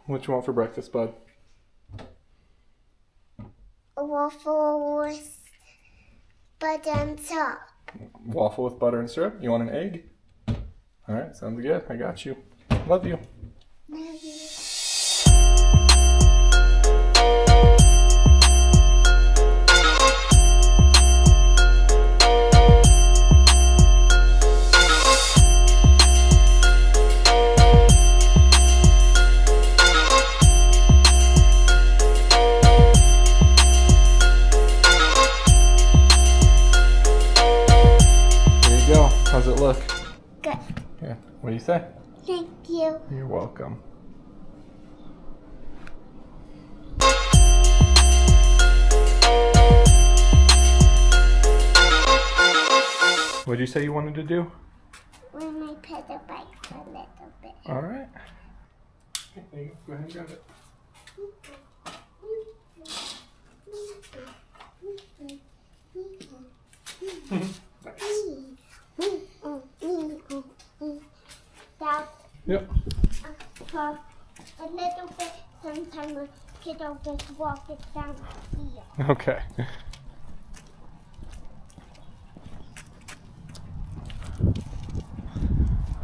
What you want for breakfast, bud? A waffle with butter and syrup. Waffle with butter and syrup? You want an egg? Alright, sounds good. I got you. Love you. Love you. How's it look? Good. Yeah. What do you say? Thank you. You're welcome. What did you say you wanted to do? When I pedal bike for a little bit. All right. There you go. Go ahead and grab it. Nice. Dad, Yep. for a little bit, sometimes a kid will just walk it down here. Okay.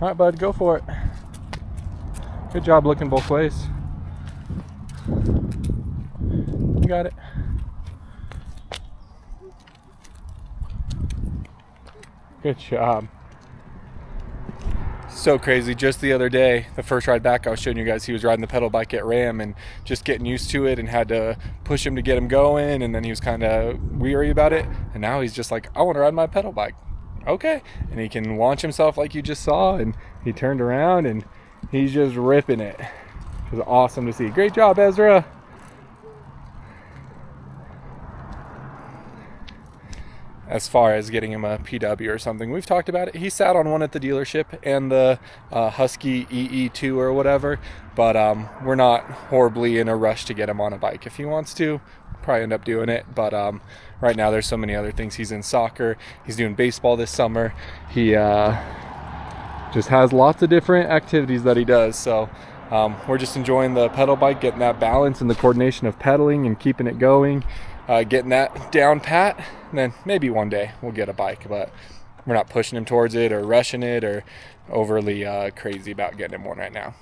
All right, bud, go for it. Good job looking both ways. You got it. Good job. So crazy. Just the other day, the first ride back, I was showing you guys he was riding the pedal bike at Ram and just getting used to it and had to push him to get him going, and then he was kind of weary about it, and now he's just like, I want to ride my pedal bike. Okay. And he can launch himself like you just saw, and he turned around and he's just ripping it. It was awesome to see. Great job, Ezra. As far as getting him a PW or something, we've talked about it. He sat on one at the dealership and the Husky EE2 or whatever, but we're not horribly in a rush to get him on a bike. If he wants to, probably end up doing it, but right now there's so many other things. He's in soccer, he's doing baseball this summer, he just has lots of different activities that he does, so we're just enjoying the pedal bike, getting that balance and the coordination of pedaling and keeping it going. Getting that down pat, and then maybe one day we'll get a bike, but we're not pushing him towards it or rushing it or overly crazy about getting him one right now.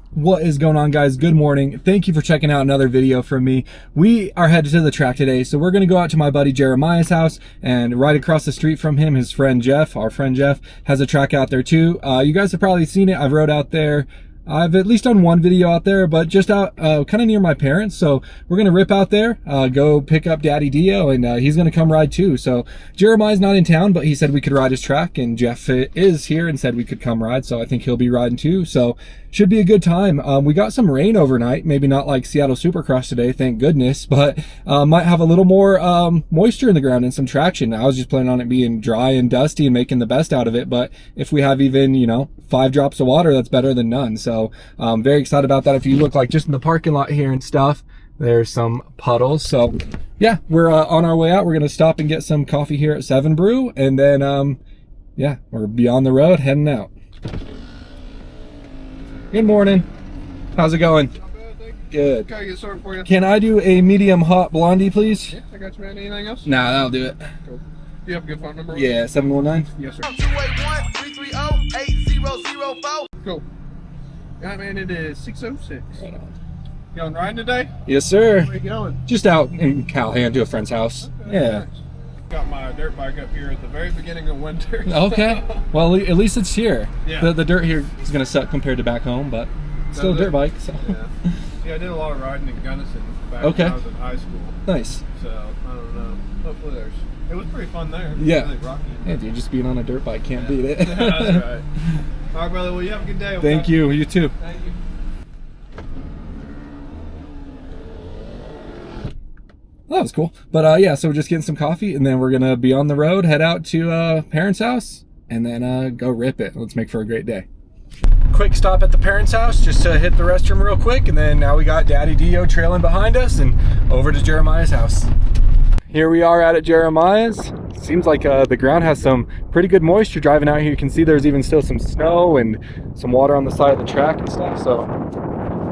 What is going on, guys? Good morning. Thank you for checking out another video from me. We are headed to the track today, so we're going to go out to my buddy Jeremiah's house, and right across the street from him, his friend Jeff, our friend Jeff, has a track out there too. You guys have probably seen it. I've rode out there. I've at least done one video out there, but just out kind of near my parents. So we're going to rip out there, go pick up Daddy DeeO, and he's going to come ride too. So Jeremiah's not in town, but he said we could ride his track, and Jeff is here and said we could come ride. So I think he'll be riding too. So should be a good time. We got some rain overnight, maybe not like Seattle Supercross today, thank goodness, but might have a little more moisture in the ground and some traction. I was just planning on it being dry and dusty and making the best out of it, but if we have even, you know, 5 drops of water, that's better than none. So very excited about that. If you look like just in the parking lot here and stuff, there's some puddles. So yeah, we're on our way out. We're gonna stop and get some coffee here at 7 Brew, and then yeah, we're beyond the road heading out. Good morning. How's it going? Not bad, thank you. Good. Can I get started for you? Can I do a medium hot blondie, please? Yeah, I got you, man. Anything else? Nah, that'll do it. Cool. You have a good phone number? Yeah, 719. Yes, sir. 281-330-8004. Cool. Yeah, man, it is 6:06. You on riding today? Yes, sir. Where you going? Just out in Calhoun to a friend's house. Okay, Yeah. nice. Got my dirt bike up here at the very beginning of winter. Okay. Well, at least it's here. Yeah. The dirt here is going to suck compared to back home, but still a Does it? dirt bike. So. Yeah. Yeah, I did a lot of riding in Gunnison back Okay. when I was in high school. Nice. So, I don't know. Hopefully it was pretty fun there. It was Yeah. really rocky. Yeah, dude, just being on a dirt bike can't beat it. That's right. All right, brother. Well, you have a good day. Thank you. You too. Thank you. That was cool. But yeah, so we're just getting some coffee, and then we're going to be on the road, head out to parents' house, and then go rip it. Let's make for a great day. Quick stop at the parents' house just to hit the restroom real quick, and then now we got Daddy DeeO trailing behind us and over to Jeremiah's house. Here we are at Jeremiah's. Seems like the ground has some pretty good moisture driving out here. You can see there's even still some snow and some water on the side of the track and stuff. So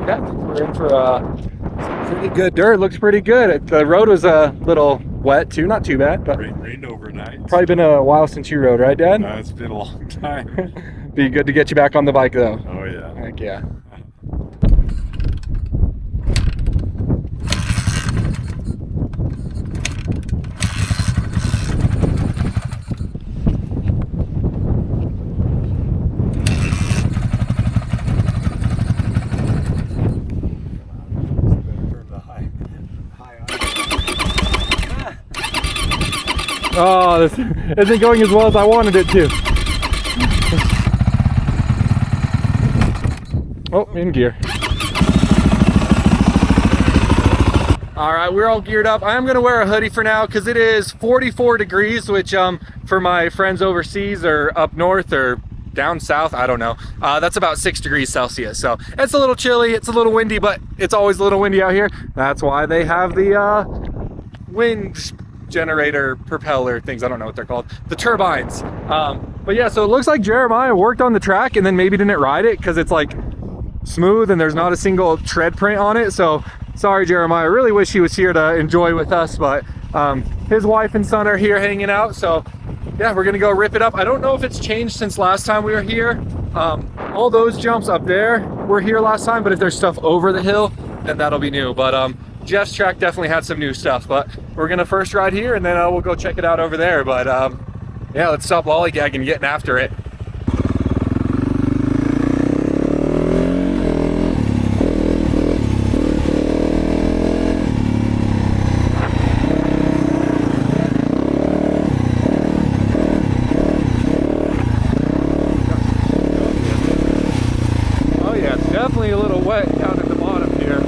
Yeah, I think we're in for some pretty good dirt. Looks pretty good. The road was a little wet too, not too bad, but Rained overnight. probably been a while since you rode, right, Dad? It's been a long time. Be good to get you back on the bike, though. Oh yeah. Heck yeah. Oh, this isn't going as well as I wanted it to. Oh, in gear. All right, we're all geared up. I am gonna wear a hoodie for now because it is 44 degrees, which for my friends overseas or up north or down south, I don't know. That's about 6 degrees Celsius. So it's a little chilly, it's a little windy, but it's always a little windy out here. That's why they have the wind generator propeller things, I don't know what they're called, the turbines. But yeah, so it looks like Jeremiah worked on the track and then maybe didn't ride it because it's like smooth and there's not a single tread print on it. So sorry, Jeremiah, I really wish he was here to enjoy with us, but his wife and son are here hanging out. So yeah, we're gonna go rip it up. I don't know if it's changed since last time we were here. All those jumps up there were here last time, but if there's stuff over the hill, then that'll be new. But Jeff's track definitely had some new stuff, but we're gonna first ride here and then we'll go check it out over there. But yeah, let's stop lollygagging and getting after it. Oh yeah, it's definitely a little wet down at the bottom here.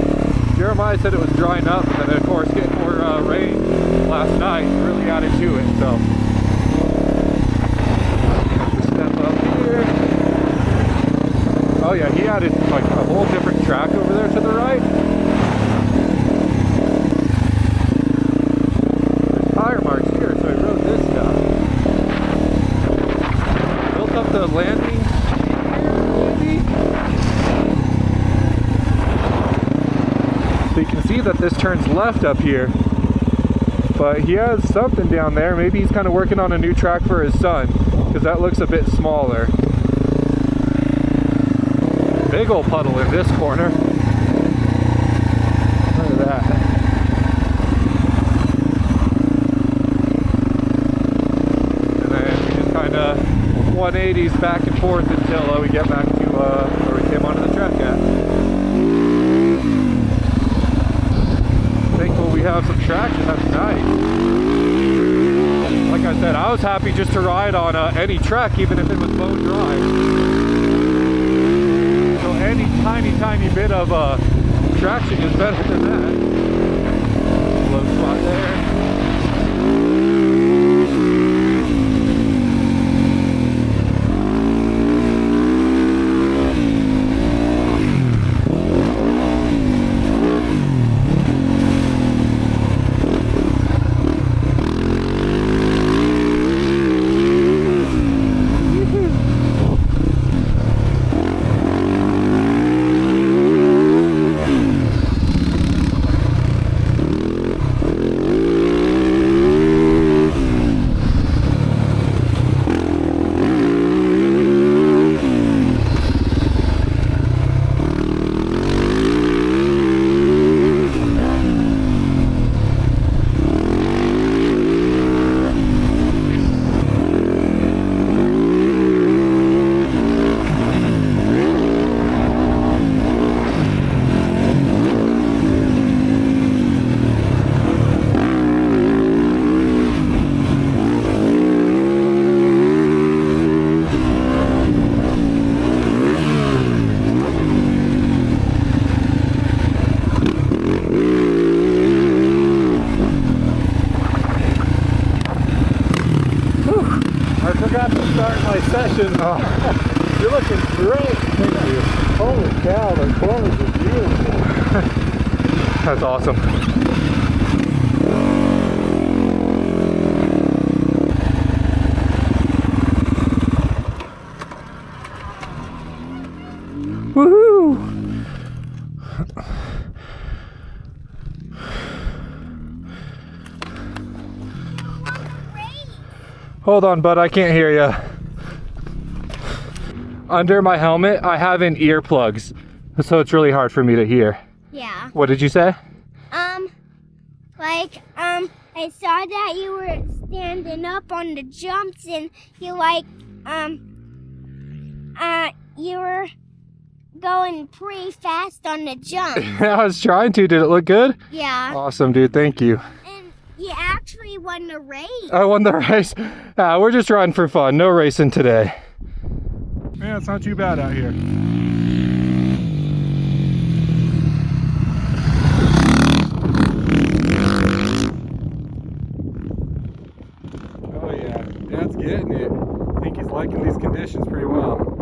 Jeremiah said it was drying up, and then of course getting more rain last night really added to it. So step up here. Oh yeah, he added like a whole different track over there to the right. There's tire marks here, so he rode this stuff. Built up the landing here, maybe. So you can see that this turns left up here, but he has something down there. Maybe he's kind of working on a new track for his son, because that looks a bit smaller. Big old puddle in this corner. Look at that. And then we just kind of 180s back and forth until we get back to where we came onto the track at. Thankful we have some traction. That's nice. Like I said, I was happy just to ride on any track, even if it was bone dry. So any tiny bit of traction is better than that. Low spot there. Session. Oh, you're looking great. Thank you. Holy cow, the corners are beautiful. That's awesome. Woohoo! Hold on, bud, I can't hear you. Under my helmet, I have in earplugs, so it's really hard for me to hear. Yeah. What did you say? I saw that you were standing up on the jumps and you you were going pretty fast on the jump. I was trying to. Did it look good? Yeah. Awesome, dude. Thank you. And you actually won the race. I won the race. We're just riding for fun. No racing today. Yeah, it's not too bad out here. Oh yeah, Dad's getting it. I think he's liking these conditions pretty well.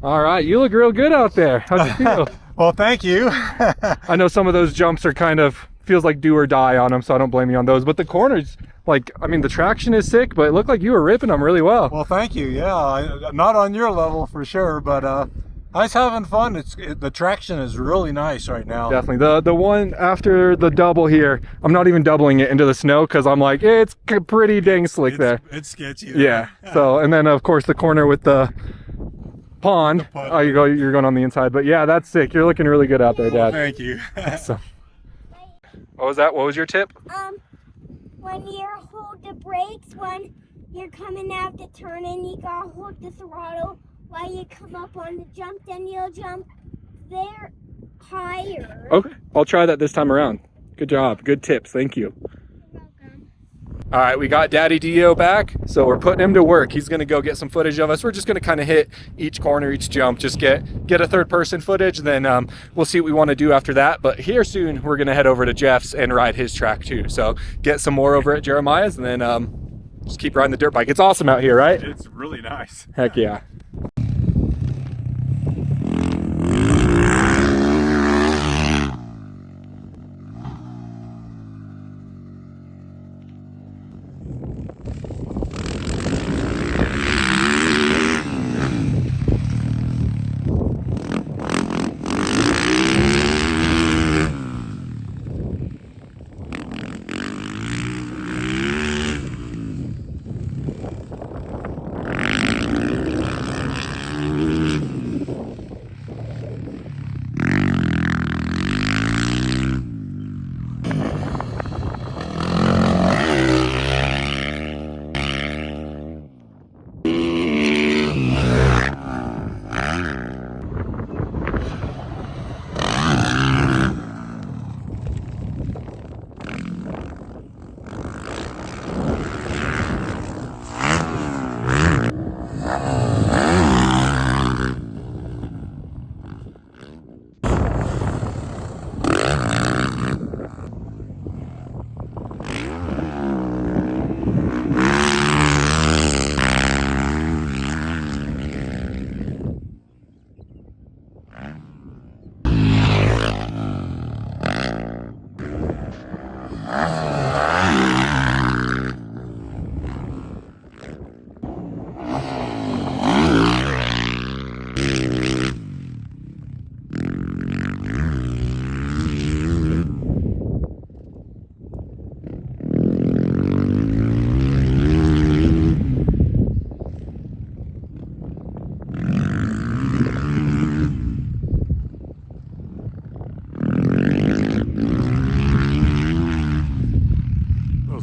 All right, you look real good out there. How's it feel? Well, thank you. I know some of those jumps are kind of, feels like do or die on them, so I don't blame you on those. But the corners, like, I mean, the traction is sick, but it looked like you were ripping them really well. Well, thank you. Yeah, not on your level for sure, but I was having fun. The traction is really nice right now. Definitely. The one after the double here, I'm not even doubling it into the snow because I'm like, it's pretty dang slick there. It's sketchy. Yeah. So, and then of course the corner with the pond. Oh, you're going on the inside, but yeah, that's sick. You're looking really good out there, Dad. Well, thank you. Awesome. What was that? What was your tip? When you hold the brakes, when you're coming out the turn and you gotta hold the throttle while you come up on the jump, then you'll jump there higher. Okay, I'll try that this time around. Good job. Good tips. Thank you. All right, we got Daddy DeeO back, so we're putting him to work. He's gonna go get some footage of us. We're just gonna kind of hit each corner, each jump, just get a third person footage, and then we'll see what we wanna do after that. But here soon, we're gonna head over to Jeff's and ride his track too. So get some more over at Jeremiah's, and then just keep riding the dirt bike. It's awesome out here, right? It's really nice. Heck yeah.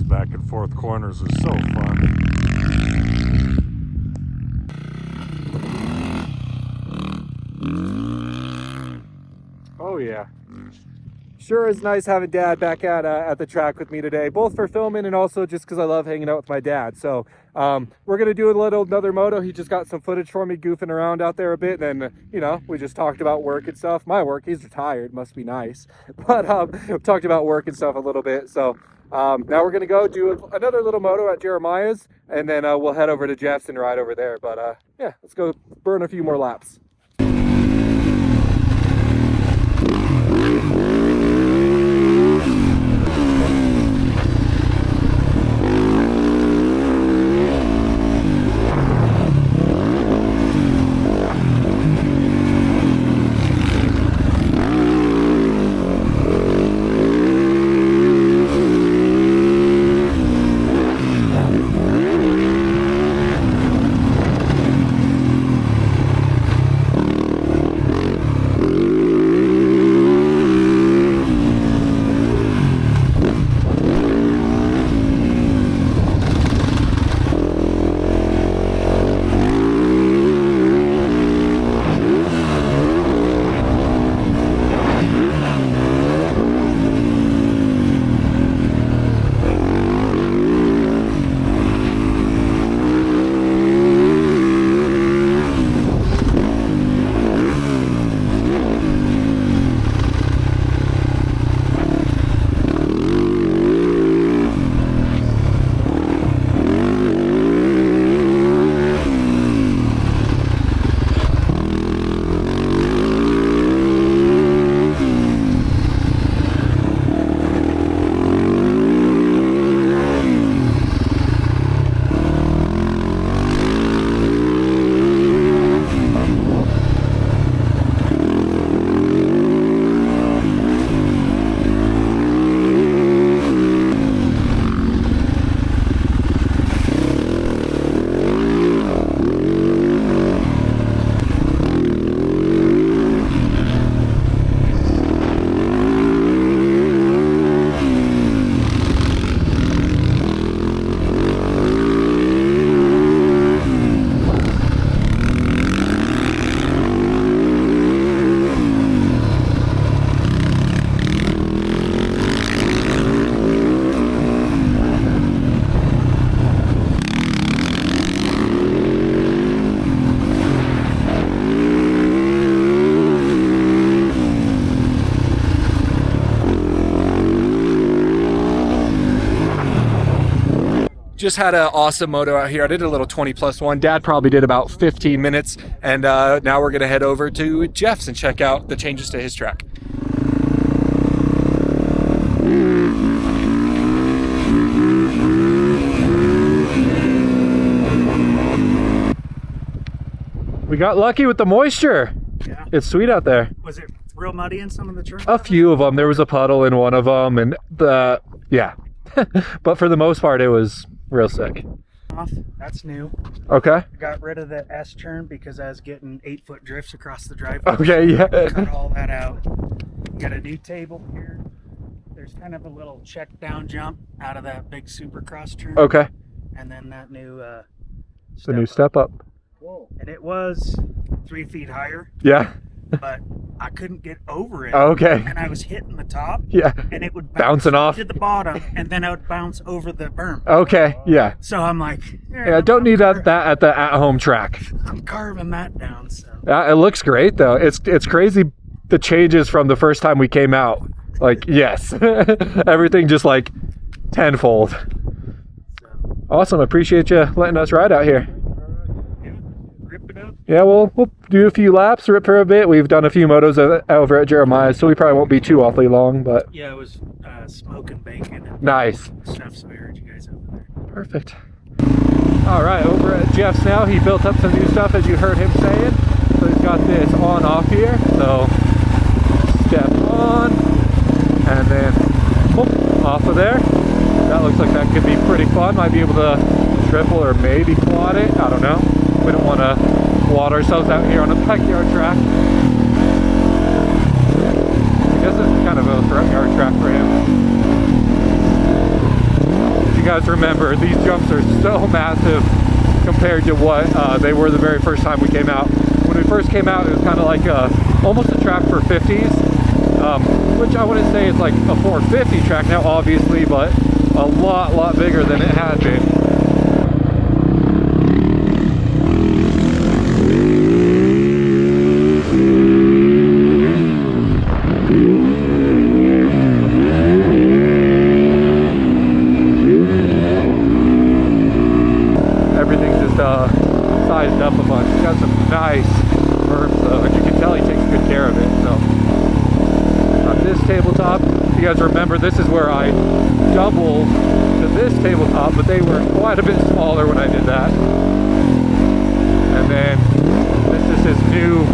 Back and forth corners are so fun. Oh yeah. Sure is nice having Dad back at the track with me today, both for filming and also just because I love hanging out with my dad. So we're gonna do another moto. He just got some footage for me goofing around out there a bit. Then you know, we just talked about work and stuff. My work, he's retired, must be nice. But we talked about work and stuff a little bit. So now we're gonna go do another little moto at Jeremiah's, and then we'll head over to Jeff's and ride over there. But yeah, let's go burn a few more laps. just had an awesome moto out here. I did a little 20+1. Dad probably did about 15 minutes. And now we're going to head over to Jeff's and check out the changes to his track. We got lucky with the moisture. Yeah. It's sweet out there. Was it real muddy in some of the turns? A few of them. There was a puddle in one of them, and yeah. But for the most part, it was real sick. That's new. Okay. I got rid of the S turn because I was getting 8-foot drifts across the driveway. Okay, yeah. Cut all that out. Got a new table here. There's kind of a little check down jump out of that big supercross turn. Okay. And then that new The new step up. Whoa. And it was 3 feet higher. Yeah. But I couldn't get over it. Okay. And I was hitting the top. Yeah. And it would bouncing off to the bottom, and then I would bounce over the berm. Okay. Yeah. So I'm like, Yeah. Don't need that at the at-home track. I'm carving that down. So. It looks great though. It's crazy the changes from the first time we came out. Like yes, everything just like tenfold. Awesome. Appreciate you letting us ride out here. Yeah, we'll do a few laps, rip for a bit. We've done a few motos over at Jeremiah's, so we probably won't be too awfully long, but... Yeah, it was smoking bacon and nice stuff, so we heard you guys over there. Perfect. All right, over at Jeff's now, he built up some new stuff, as you heard him saying. So he's got this on-off here, so step on, and then whoop, off of there. That looks like that could be pretty fun. Might be able to triple or maybe quad it, I don't know. We don't want to wad ourselves out here on a backyard track. I guess this is kind of a front yard track for him. If you guys remember, these jumps are so massive compared to what they were the very first time we came out. When we first came out, it was kind of like almost a track for 50s, which I wouldn't say it's like a 450 track now, obviously, but a lot bigger than it had been. Everything's just sized up a bunch. It's got some nice berms though, and you can tell he takes good care of it. So on this tabletop, if you guys remember, this is where I doubled to this tabletop, but they were quite a bit smaller when I did that. And then this is his new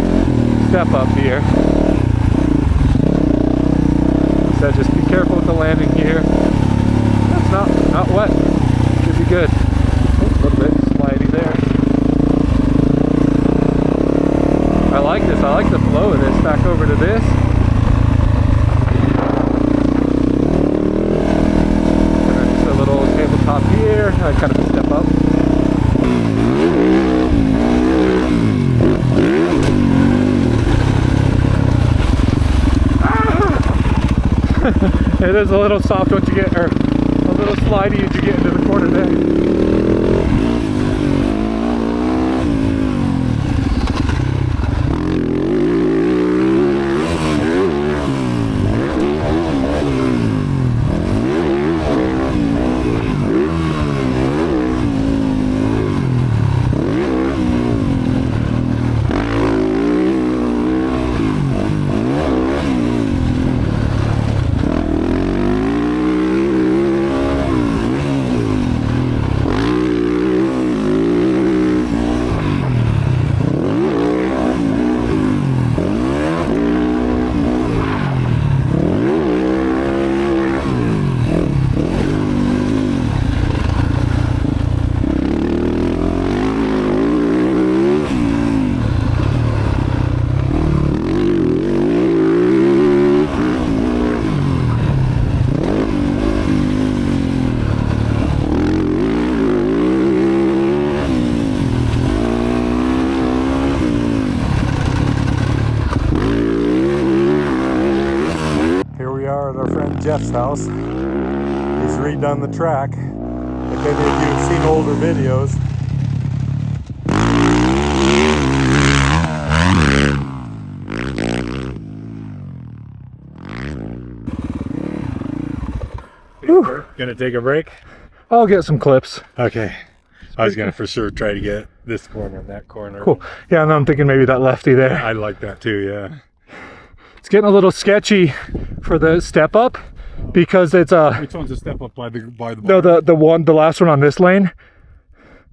step up here. So just be careful with the landing here. That's not wet. Should be good. A little bit slidey there. I like this. I like the flow of this. Back over to this. And then just a little tabletop here. Kind of a step up. It is a little soft once you get, or a little slidey as you get into the corner there. Jeff's house. He's redone the track. If any of you have seen older videos, gonna take a break. I'll get some clips. Okay. I was gonna for sure try to get this corner and that corner. Cool. Yeah, and I'm thinking maybe that lefty there. I like that too, yeah. It's getting a little sketchy for the step up because it's Which one's a step up by the bar? no, the last one on this lane.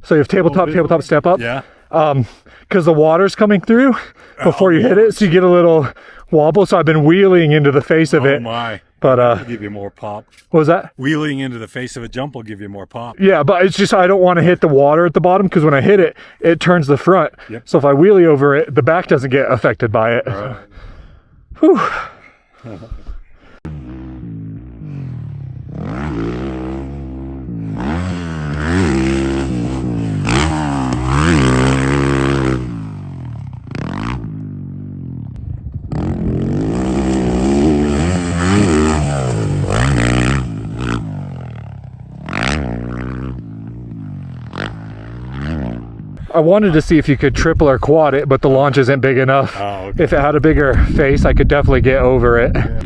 So you have tabletop, tabletop, step up. Yeah. Because the water's coming through before you hit it, so you get a little wobble. So I've been wheeling into the face of it. Oh my. But It'll give you more pop. what was that? Wheeling into the face of a jump will give you more pop. Yeah, but it's just I don't want to hit the water at the bottom because when I hit it, it turns the front. Yep. So if I wheelie over it, the back doesn't get affected by it. Right. Whew. I wanted to see if you could triple or quad it, but the launch isn't big enough. Oh, okay. If it had a bigger face, I could definitely get over it. Yeah.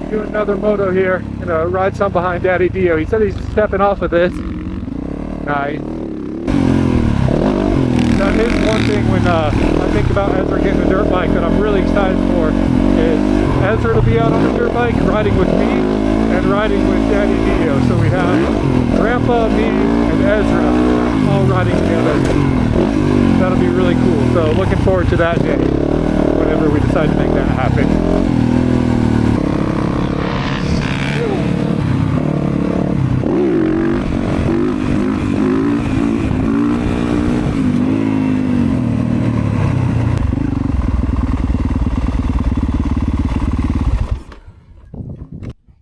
Doing another moto here. Gonna ride some behind Daddy DeeO. He said he's stepping off of this. Nice. That is one thing when I think about Ezra getting a dirt bike that I'm really excited for is Ezra to be out on a dirt bike riding with me and riding with Daddy DeeO. So we have Grandpa, me, and Ezra all riding together. That'll be really cool. So looking forward to that day whenever we decide to make that happen.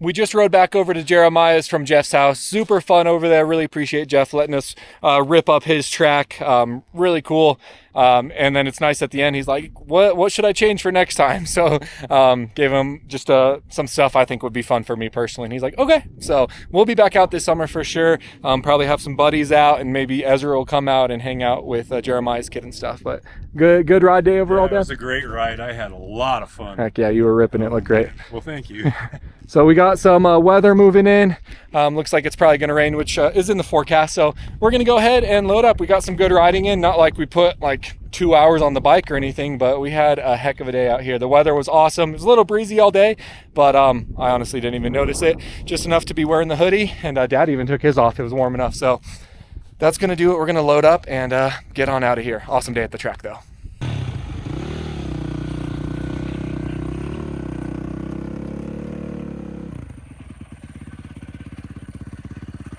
We just rode back over to Jeremiah's from Jeff's house. Super fun over there. Really appreciate Jeff letting us rip up his track. Really cool. And then it's nice at the end. He's like, what should I change for next time? So gave him just some stuff I think would be fun for me personally. And he's like, okay. So we'll be back out this summer for sure. Probably have some buddies out, and maybe Ezra will come out and hang out with Jeremiah's kid and stuff. But good ride day overall, Yeah, it was Dan? a great ride. I had a lot of fun. Heck yeah, you were ripping it. Looked great. Well, thank you. So we got some weather moving in. Looks like it's probably going to rain, which is in the forecast. So we're going to go ahead and load up. We got some good riding in. Not like we put like 2 hours on the bike or anything, but we had a heck of a day out here. The weather was awesome. It was a little breezy all day, but I honestly didn't even notice it. Just enough to be wearing the hoodie, and Dad even took his off. It was warm enough. So that's going to do it. We're going to load up and get on out of here. Awesome day at the track though.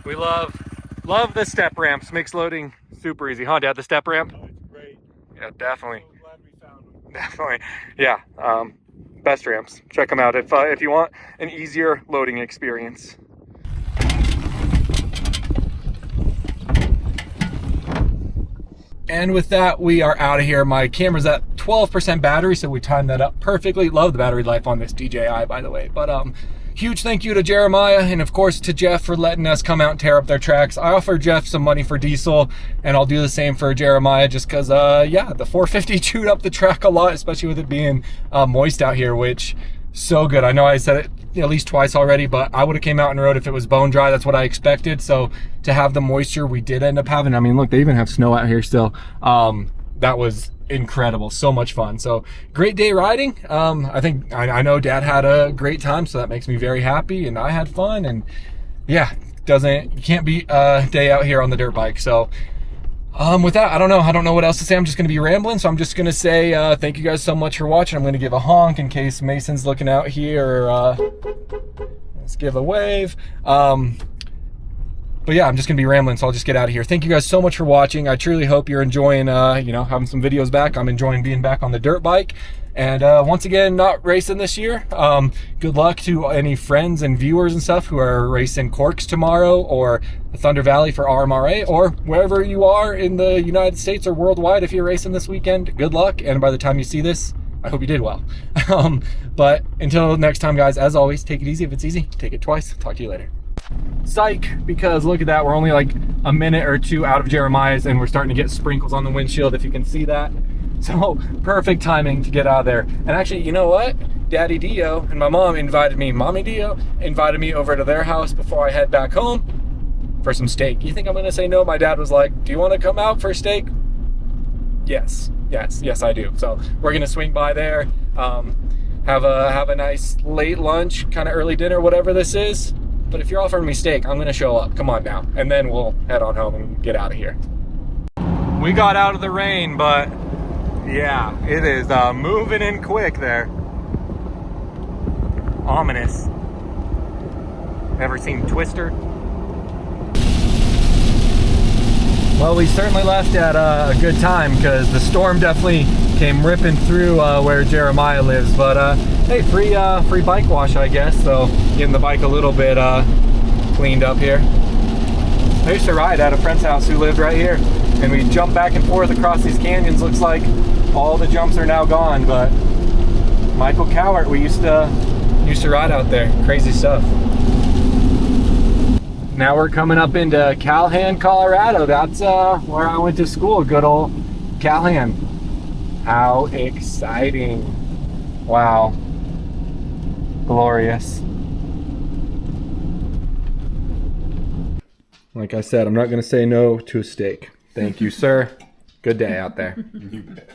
We love the step ramps. Makes loading super easy, huh, Dad? The step ramp? Oh, it's great. Yeah, definitely. I'm glad we found them. Definitely. Yeah. Best ramps. Check them out if you want an easier loading experience. And with that, we are out of here. My camera's at 12% battery, so we timed that up perfectly. Love the battery life on this DJI, by the way. But huge thank you to Jeremiah and of course to Jeff for letting us come out and tear up their tracks. I offered Jeff some money for diesel, and I'll do the same for Jeremiah just because, yeah, the 450 chewed up the track a lot, especially with it being moist out here, which so good. I know I said it at least twice already, but I would have came out and rode if it was bone dry. That's what I expected. So to have the moisture we did end up having, I mean, look, they even have snow out here still. that was incredible. So much fun. So great day riding. I know Dad had a great time, so that makes me very happy, and I had fun. And yeah, you can't beat a day out here on the dirt bike. So with that, I don't know what else to say. I'm just going to be rambling, so I'm just going to say thank you guys so much for watching. I'm going to give a honk in case Mason's looking out here. Let's give a wave. But yeah, I'm just gonna be rambling, so I'll just get out of here. Thank you guys so much for watching. I truly hope you're enjoying having some videos back. I'm enjoying being back on the dirt bike. And once again, not racing this year. Good luck to any friends and viewers and stuff who are racing Corks tomorrow, or the Thunder Valley for RMRA, or wherever you are in the United States or worldwide. If you're racing this weekend, good luck. And by the time you see this, I hope you did well. But until next time, guys, as always, take it easy. If it's easy, take it twice. Talk to you later. Psych, because look at that, we're only like a minute or two out of Jeremiah's, and we're starting to get sprinkles on the windshield, if you can see that. So perfect timing to get out of there. And actually, you know what? Daddy DeeO and my mom Mommy DeeO invited me over to their house before I head back home for some steak. You think I'm gonna say no? My dad was like, do you want to come out for steak? Yes, I do. So we're gonna swing by there, have a nice late lunch, kind of early dinner, whatever this is. But if you're offering me steak, I'm gonna show up. Come on now. And then we'll head on home and get out of here. We got out of the rain, but yeah, it is moving in quick there. Ominous. Ever seen Twister? Well, we certainly left at a good time, because the storm definitely came ripping through where Jeremiah lives. But hey, free bike wash, I guess. So getting the bike a little bit cleaned up here. I used to ride at a friend's house who lived right here, and we jumped back and forth across these canyons. Looks like all the jumps are now gone, but Michael Cowart, we used to ride out there. Crazy stuff. Now we're coming up into Calhan, Colorado. That's where I went to school. Good old Calhan. How exciting. Wow. Glorious. Like I said, I'm not going to say no to a steak. Thank you, sir. Good day out there. You bet.